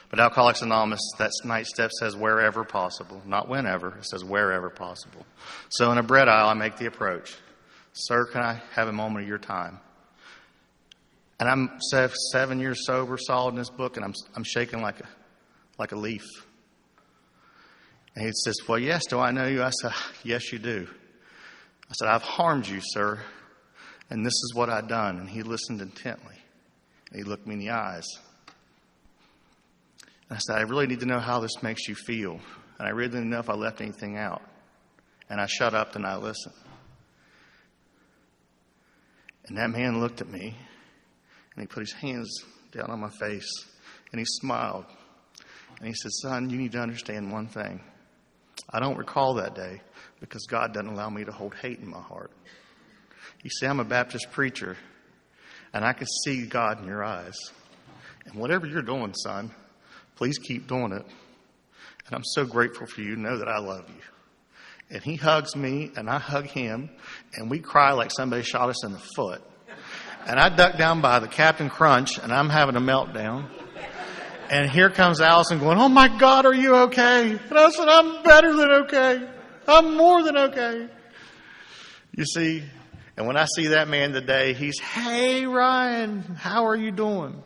But Alcoholics Anonymous, that 9 step says wherever possible, not whenever. It says wherever possible. So in a bread aisle, I make the approach. Sir, can I have a moment of your time? And I'm 7 years sober, solid in this book, and I'm shaking like a leaf. And he says, well, yes, do I know you? I said, yes, you do. I said, I've harmed you, sir, and this is what I've done. And he listened intently, and he looked me in the eyes. And I said, I really need to know how this makes you feel, and I really didn't know if I left anything out. And I shut up and I listened. And that man looked at me, and he put his hands down on my face, and he smiled. And he said, son, you need to understand one thing. I don't recall that day because God doesn't allow me to hold hate in my heart. You see, I'm a Baptist preacher, and I can see God in your eyes. And whatever you're doing, son, please keep doing it. And I'm so grateful for you to know that I love you. And he hugs me, and I hug him, and we cry like somebody shot us in the foot. And I duck down by the Captain Crunch, and I'm having a meltdown. And here comes Allison going, oh, my God, are you okay? And I said, I'm better than okay. I'm more than okay. You see, and when I see that man today, he's, hey, Ryan, how are you doing?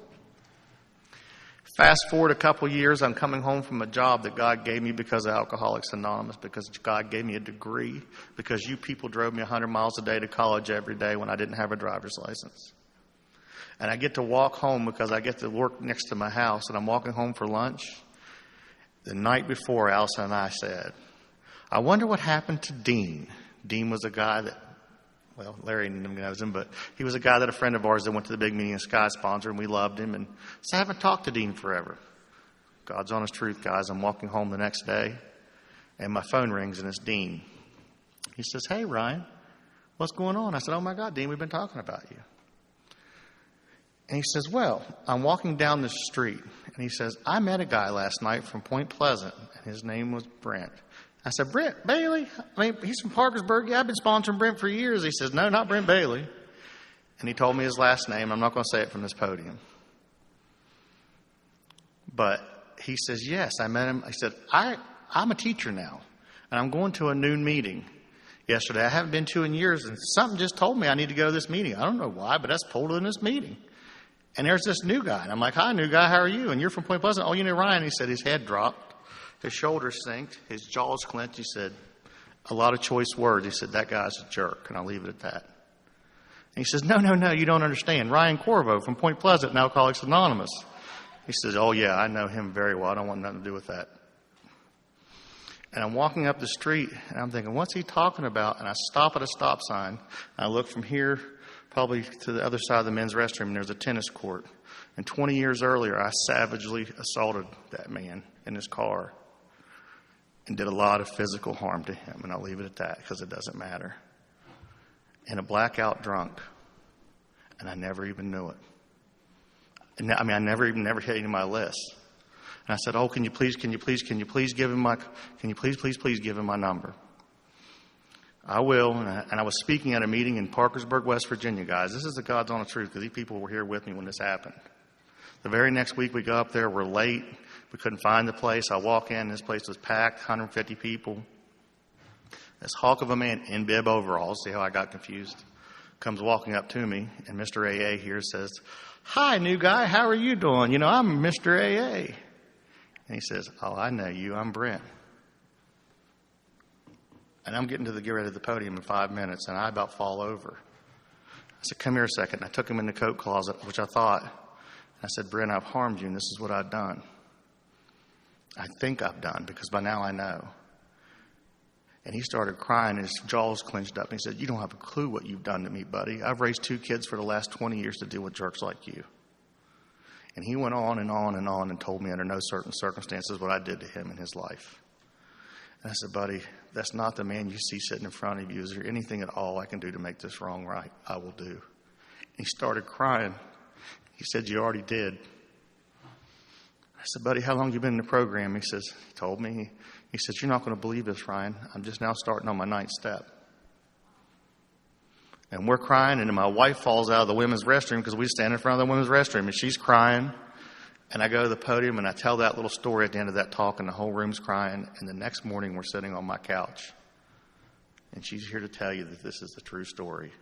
Fast forward a couple years, I'm coming home from a job that God gave me because of Alcoholics Anonymous, because God gave me a degree, because you people drove me 100 miles a day to college every day when I didn't have a driver's license. And I get to walk home because I get to work next to my house, and I'm walking home for lunch. The night before, Allison and I said, I wonder what happened to Dean. Dean was a guy that, well, Larry knows him, but he was a guy that a friend of ours that went to the big meeting in Sky sponsored, and we loved him. And so I haven't talked to Dean forever. God's honest truth, guys. I'm walking home the next day, and my phone rings, and it's Dean. He says, hey, Ryan, what's going on? I said, oh, my God, Dean, we've been talking about you. And he says, well, I'm walking down the street. And he says, I met a guy last night from Point Pleasant, and his name was Brent. I said, Brent Bailey? I mean, he's from Parkersburg. Yeah, I've been sponsoring Brent for years. He says, no, not Brent Bailey. And he told me his last name. I'm not going to say it from this podium. But he says, yes, I met him. I said, I'm a teacher now, and I'm going to a noon meeting yesterday. I haven't been to in years, and something just told me I need to go to this meeting. I don't know why, but that's pulled in this meeting. And there's this new guy. And I'm like, hi, new guy, how are you? And you're from Point Pleasant. Oh, you know Ryan. He said his head dropped, his shoulders sank, his jaws clenched. He said a lot of choice words. He said, that guy's a jerk, and I'll leave it at that. And he says, no, you don't understand. Ryan Corvo from Point Pleasant, now Alcoholics Anonymous. He says, oh, yeah, I know him very well. I don't want nothing to do with that. And I'm walking up the street, and I'm thinking, what's he talking about? And I stop at a stop sign. And I look from here probably to the other side of the men's restroom, and there's a tennis court. And 20 years earlier, I savagely assaulted that man in his car and did a lot of physical harm to him. And I'll leave it at that because it doesn't matter. And a blackout drunk. And I never even knew it. And I mean, I never hit any of my lists. And I said, oh, can you please give him please give him my number? I will. And I was speaking at a meeting in Parkersburg, West Virginia, guys. This is the God's honest truth, because these people were here with me when this happened. The very next week we go up there, we're late. We couldn't find the place. I walk in, this place was packed, 150 people. This hawk of a man in bib overalls, see how I got confused, comes walking up to me, and Mr. AA here says, hi, new guy, how are you doing? You know, I'm Mr. AA. And he says, oh, I know you, I'm Brent. And I'm getting to get ready to the podium in 5 minutes, and I about fall over. I said, come here a second. And I took him in the coat closet, which I thought. And I said, Brent, I've harmed you, and this is what I've done. I think I've done, because by now I know. And he started crying, and his jaws clenched up. And he said, you don't have a clue what you've done to me, buddy. I've raised 2 kids for the last 20 years to deal with jerks like you. And he went on and on and on and told me under no certain circumstances what I did to him in his life. And I said, buddy, that's not the man you see sitting in front of you. Is there anything at all I can do to make this wrong right? I will do. And he started crying. He said, you already did. I said, buddy, how long you been in the program? He told me. He says, you're not going to believe this, Ryan. I'm just now starting on my 9th step. And we're crying, and then my wife falls out of the women's restroom because we stand in front of the women's restroom, and she's crying. And I go to the podium, and I tell that little story at the end of that talk, and the whole room's crying. And the next morning, we're sitting on my couch. And she's here to tell you that this is the true story.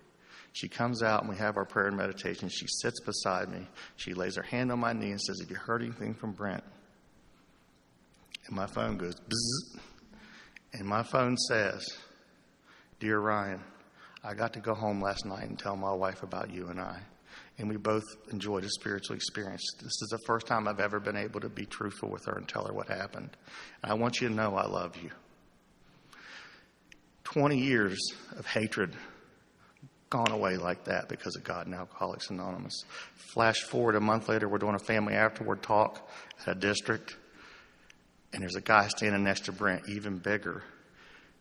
She comes out, and we have our prayer and meditation. She sits beside me. She lays her hand on my knee and says, have you heard anything from Brent? And my phone goes, bzzz. And my phone says, dear Ryan, I got to go home last night and tell my wife about you and I. And we both enjoyed a spiritual experience. This is the first time I've ever been able to be truthful with her and tell her what happened. And I want you to know I love you. 20 years of hatred gone away like that because of God and Alcoholics Anonymous. Flash forward a month later, we're doing a family afterward talk at a district. And there's a guy standing next to Brent, even bigger.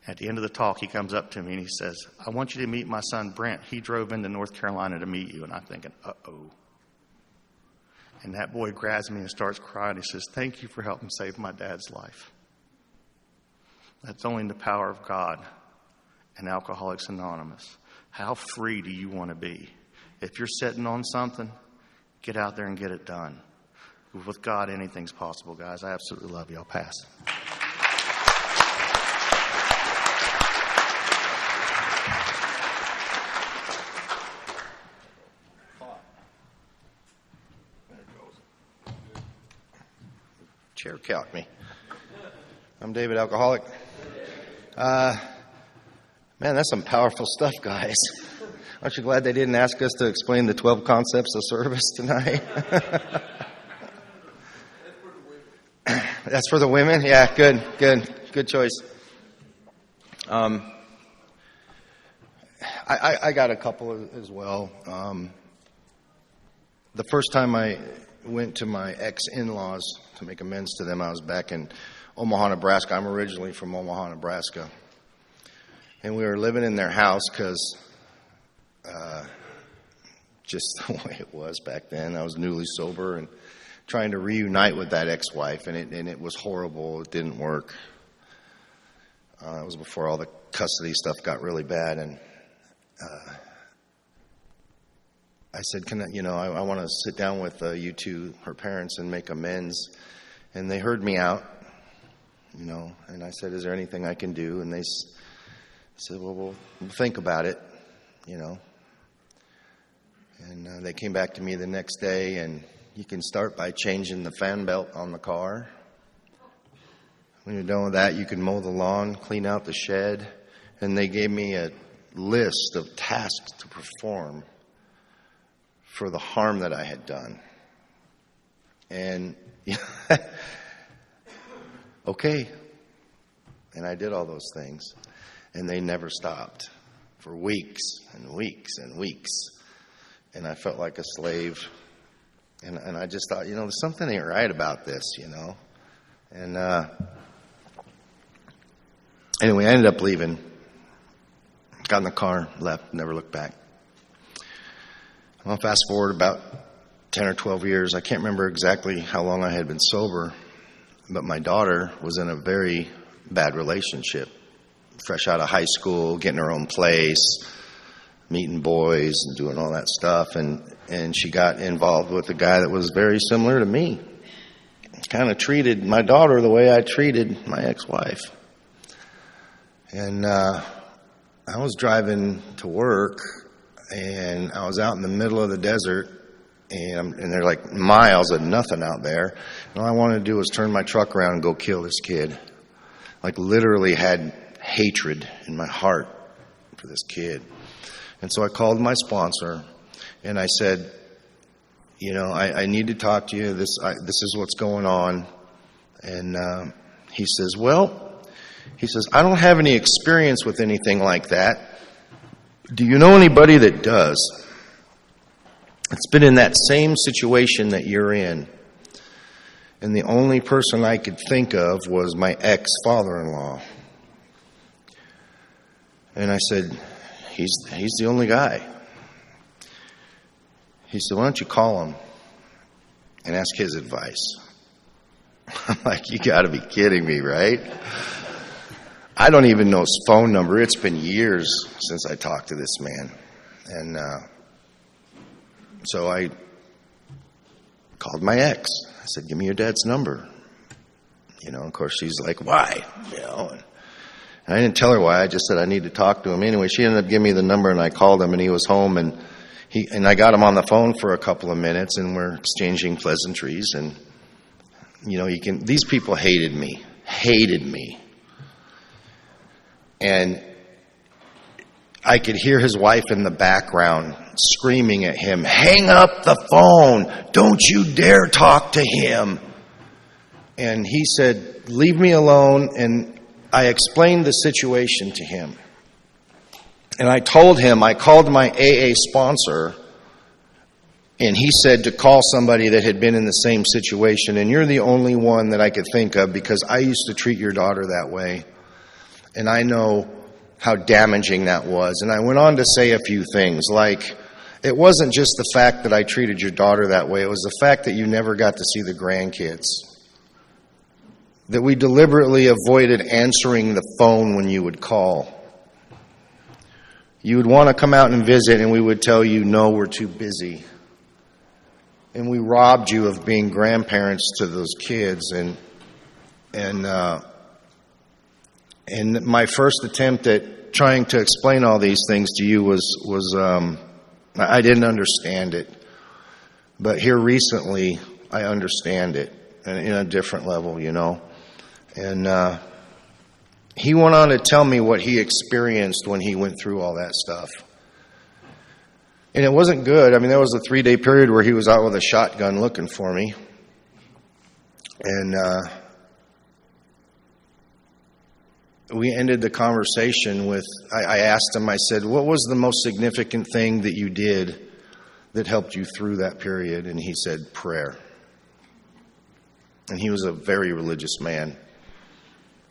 At the end of the talk, he comes up to me and he says, I want you to meet my son, Brent. He drove into North Carolina to meet you. And I'm thinking, uh-oh. And that boy grabs me and starts crying. He says, thank you for helping save my dad's life. That's only in the power of God and Alcoholics Anonymous. How free do you want to be? If you're sitting on something, get out there and get it done. With God, anything's possible, guys. I absolutely love you. I'll pass. Chair count me. I'm David Alcoholic. Man, that's some powerful stuff, guys. Aren't you glad they didn't ask us to explain the 12 concepts of service tonight? That's for the women? Yeah, good choice. I got a couple as well. The first time I went to my ex-in-laws to make amends to them, I was back in Omaha, Nebraska. I'm originally from Omaha, Nebraska. And we were living in their house because just the way it was back then. I was newly sober and trying to reunite with that ex-wife, and it was horrible. It didn't work. It was before all the custody stuff got really bad, and I said, I want to sit down with you two, her parents, and make amends. And they heard me out, and I said, is there anything I can do? And they said, well, we'll think about it, And they came back to me the next day, and you can start by changing the fan belt on the car. When you're done with that, you can mow the lawn, clean out the shed. And they gave me a list of tasks to perform for the harm that I had done. And, okay. And I did all those things. And they never stopped for weeks and weeks and weeks. And I felt like a slave. And I just thought, there's something ain't right about this, And anyway, I ended up leaving. Got in the car, left, never looked back. Well, fast forward about 10 or 12 years. I can't remember exactly how long I had been sober, but my daughter was in a very bad relationship. Fresh out of high school, getting her own place, meeting boys and doing all that stuff. And she got involved with a guy that was very similar to me. Kind of treated my daughter the way I treated my ex-wife. And I was driving to work, and I was out in the middle of the desert, and there are like miles of nothing out there. And all I wanted to do was turn my truck around and go kill this kid. Like literally had hatred in my heart for this kid. And so I called my sponsor, and I said, I need to talk to you. This is what's going on. And he says, I don't have any experience with anything like that. Do you know anybody that does? It's been in that same situation that you're in. And the only person I could think of was my ex-father-in-law. And I said, he's the only guy. He said, why don't you call him and ask his advice? I'm like, you got to be kidding me, right? I don't even know his phone number. It's been years since I talked to this man. And so I called my ex. I said, give me your dad's number. Of course, she's like, why? And I didn't tell her why. I just said I need to talk to him. Anyway, she ended up giving me the number, and I called him, and he was home. And I got him on the phone for a couple of minutes, and we're exchanging pleasantries. And, these people hated me. And I could hear his wife in the background screaming at him, hang up the phone. Don't you dare talk to him. And he said, leave me alone. And I explained the situation to him. And I told him, I called my AA sponsor, and he said to call somebody that had been in the same situation. And you're the only one that I could think of because I used to treat your daughter that way. And I know how damaging that was. And I went on to say a few things like, it wasn't just the fact that I treated your daughter that way. It was the fact that you never got to see the grandkids. That we deliberately avoided answering the phone when you would call. You would want to come out and visit, and we would tell you, no, we're too busy. And we robbed you of being grandparents to those kids. And my first attempt at trying to explain all these things to you was I didn't understand it. But here recently, I understand it in a different level, And he went on to tell me what he experienced when he went through all that stuff. And it wasn't good. I mean, there was a 3-day period where he was out with a shotgun looking for me. And we ended the conversation with, I asked him, I said, what was the most significant thing that you did that helped you through that period? And he said, prayer. And he was a very religious man.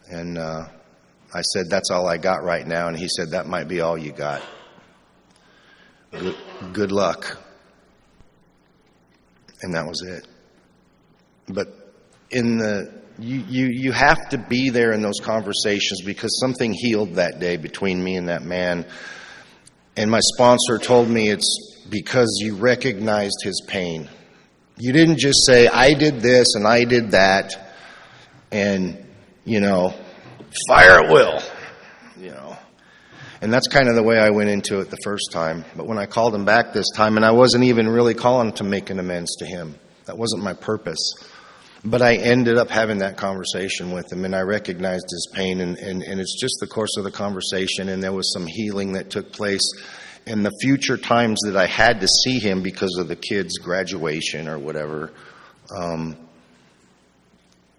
And I said, that's all I got right now. And he said, that might be all you got. Good luck. And that was it. But in the You have to be there in those conversations because something healed that day between me and that man. And my sponsor told me it's because you recognized his pain. You didn't just say, I did this and I did that, and, fire at will, And that's kind of the way I went into it the first time. But when I called him back this time, and I wasn't even really calling to make an amends to him. That wasn't my purpose. But I ended up having that conversation with him, and I recognized his pain, and it's just the course of the conversation, and there was some healing that took place. And the future times that I had to see him because of the kids' graduation or whatever,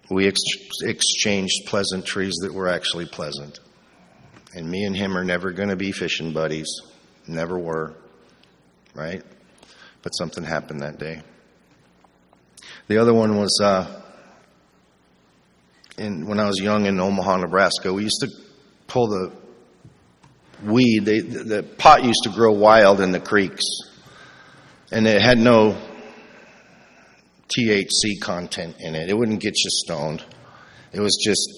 we exchanged pleasantries that were actually pleasant. And me and him are never going to be fishing buddies. Never were. Right? But something happened that day. The other one was when I was young in Omaha, Nebraska. We used to pull the weed. The pot used to grow wild in the creeks. And it had no THC content in it. It wouldn't get you stoned. It was just,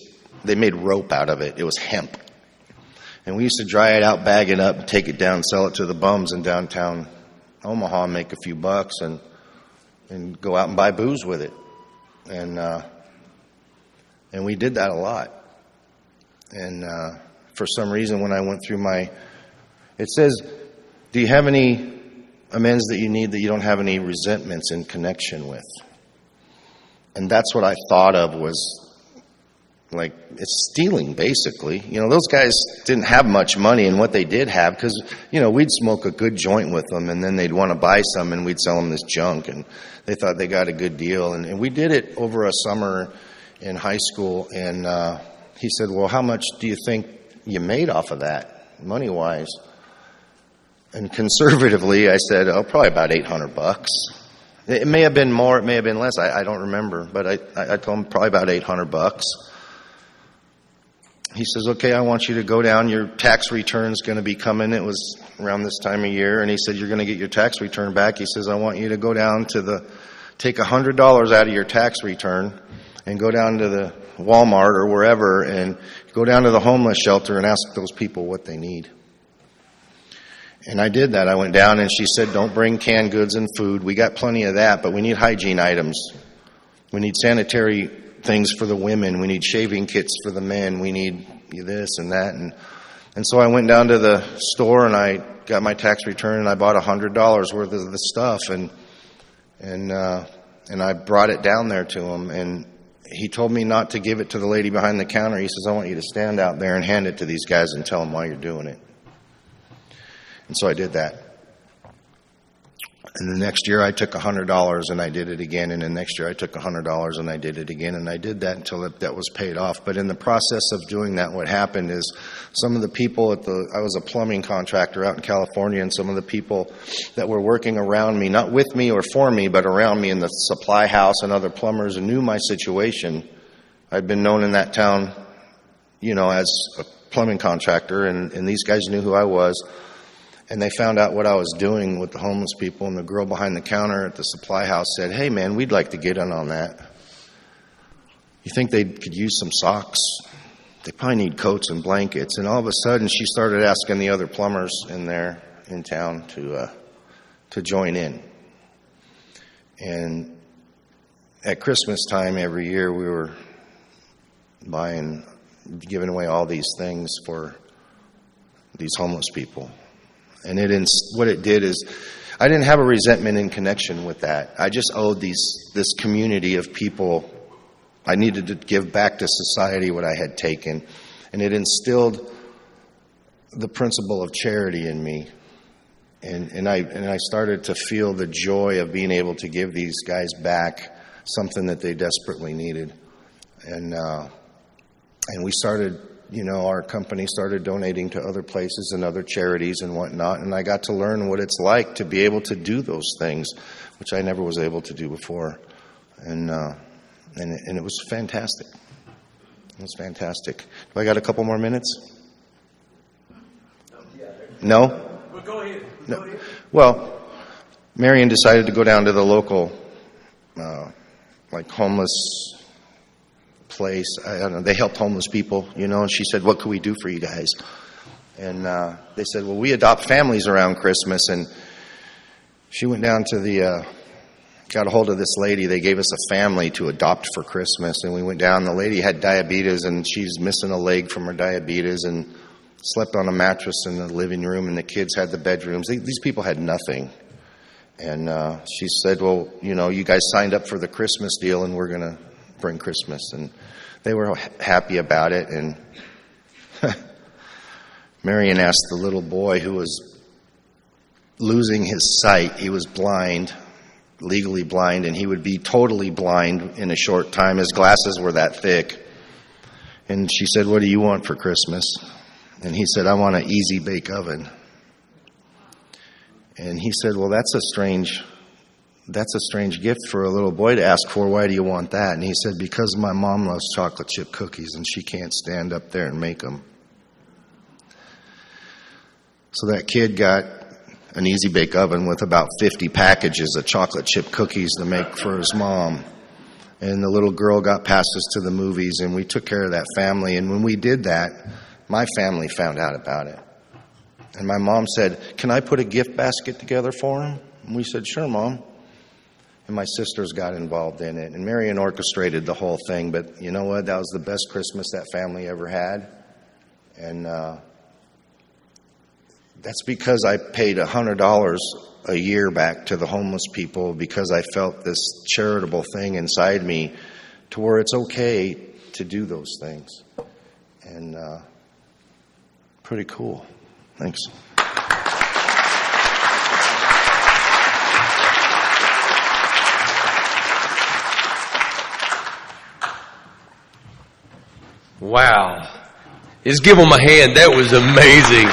they made rope out of it. It was hemp. And we used to dry it out, bag it up, and take it down, sell it to the bums in downtown Omaha, make a few bucks, and go out and buy booze with it. And we did that a lot. And for some reason, when I went through it says, do you have any amends that you need that you don't have any resentments in connection with? And that's what I thought of was, like, it's stealing, basically. Those guys didn't have much money, and what they did have, because, we'd smoke a good joint with them, and then they'd want to buy some, and we'd sell them this junk, and they thought they got a good deal. And we did it over a summer in high school, and he said, well, how much do you think you made off of that, money-wise? And conservatively, I said, probably about $800. It may have been more, it may have been less, I don't remember, but I told him probably about $800. He says, okay, I want you to go down. Your tax return's going to be coming. It was around this time of year. And he said, you're going to get your tax return back. He says, I want you to go down take $100 out of your tax return and go down to the Walmart or wherever and go down to the homeless shelter and ask those people what they need. And I did that. I went down and she said, don't bring canned goods and food. We got plenty of that, but we need hygiene items. We need sanitary things for the women. We need shaving kits for the men. We need this and that. And so I went down to the store and I got my tax return and I bought $100 worth of the stuff and I brought it down there to him. And he told me not to give it to the lady behind the counter. He says, I want you to stand out there and hand it to these guys and tell them why you're doing it. And so I did that. And the next year I took $100 and I did it again. And the next year I took $100 and I did it again. And I did that until that was paid off. But in the process of doing that, what happened is some of the people I was a plumbing contractor out in California, and some of the people that were working around me, not with me or for me, but around me in the supply house and other plumbers, and knew my situation. I'd been known in that town, as a plumbing contractor, and these guys knew who I was. And they found out what I was doing with the homeless people, and the girl behind the counter at the supply house said, hey, man, we'd like to get in on that. You think they could use some socks? They probably need coats and blankets. And all of a sudden, she started asking the other plumbers in town to join in. And at Christmas time every year, we were giving away all these things for these homeless people. And what it did is, I didn't have a resentment in connection with that. I just owed this community of people. I needed to give back to society what I had taken. And it instilled the principle of charity in me. And I started to feel the joy of being able to give these guys back something that they desperately needed. And we started, our company started donating to other places and other charities and whatnot. And I got to learn what it's like to be able to do those things, which I never was able to do before. And it was fantastic. It was fantastic. Do I got a couple more minutes? No? Well, go ahead. No. Well, Marion decided to go down to the local, homeless place. I don't know, they helped homeless people, and she said, what can we do for you guys? And they said, well, we adopt families around Christmas. And she went down to got a hold of this lady. They gave us a family to adopt for Christmas. And we went down. The lady had diabetes, and she's missing a leg from her diabetes and slept on a mattress in the living room, and the kids had the bedrooms. These people had nothing. And she said, well, you guys signed up for the Christmas deal, and we're going to bring Christmas. And they were happy about it. And Marion asked the little boy who was losing his sight. He was blind, legally blind, and he would be totally blind in a short time. His glasses were that thick. And she said, what do you want for Christmas? And he said, I want an Easy Bake Oven. And he said, well, that's a strange gift for a little boy to ask for. Why do you want that? And he said, because my mom loves chocolate chip cookies and she can't stand up there and make them. So that kid got an Easy Bake Oven with about 50 packages of chocolate chip cookies to make for his mom. And the little girl got passes to the movies, and we took care of that family. And when we did that, my family found out about it. And my mom said, can I put a gift basket together for him? And we said, sure, Mom. And my sisters got involved in it. And Marion orchestrated the whole thing. But you know what? That was the best Christmas that family ever had. And that's because I paid $100 a year back to the homeless people, because I felt this charitable thing inside me to where it's okay to do those things. And pretty cool. Thanks. Wow. Just give them a hand. That was amazing.